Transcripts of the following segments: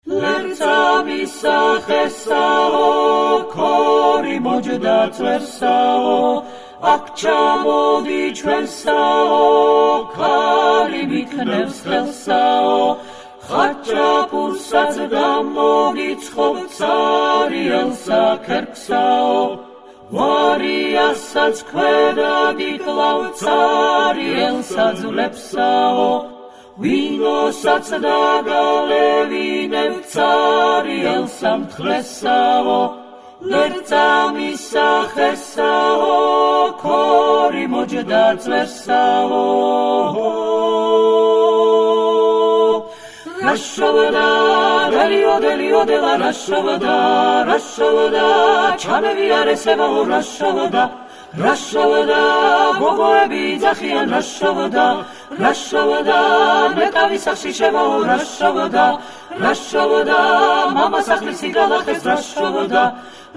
ლერწამი სახესაო ქორი მოჯდა წვერსაო აქ ჩამოდი ჩვენსაო ქალი მიქნევს ხელსაო ხაჭაპურსაც გამოვიცხობ цариელსა ქერქსაო ვარიასაც ქვედა გიკლავ цариელსა ძვლებსაო ვინოსაც დაგალევინებ цариელსა მთლესაო ლერწამი სახესაო ქორი მოჯდა წვერსაო რაშავდა დელიოდელიოდელა რაშავდა ჩამევიარესებაო რაშავდა გოგოები იძახიან რაშავდა ნეტავის სახში შევაო რაშავდა მამა სახლისი გალახეს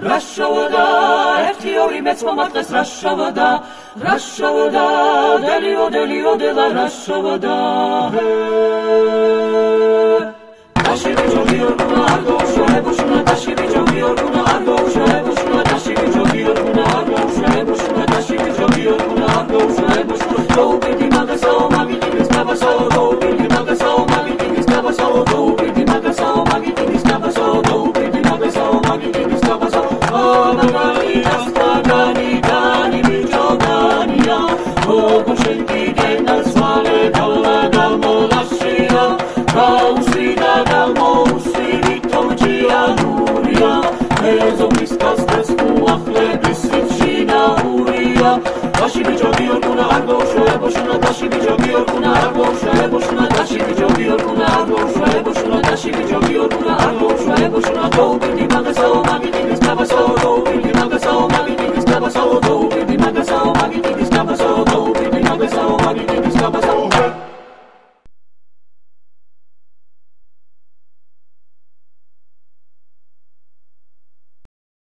რაშავდა ერთი ორი მეც მომატყეს რაშავდა დელიოდელიოდელა რაშავდა Dashi bicho biorguna argo sheboshuna dashi bicho biorguna argo sheboshuna dashi bicho biorguna argo sheboshuna dashi bicho biorguna argo sheboshuna go bidi magasao magiti miskabasao go bidi magasao magiti miskabasao go bidi magasao magiti miskabasao go bidi magasao magiti miskabasao magani astagani gani bicho gania go shenki genal swale dalla gamolashia Gausida gamousidi tomcia nuria Ezobis kastes uachlebis itchina uria Dashi bicho biorguna argo sheboshuna Dashi bicho biorguna argo sheboshuna Dashi bicho biorguna argo sheboshuna Dashi bicho biorguna argo sheboshuna Go bidi magasao magiti miskabasao Go bidi magasao magiti miskabasao Go bidi magasao magiti miskabasao Go bidi magasao magiti miskabasao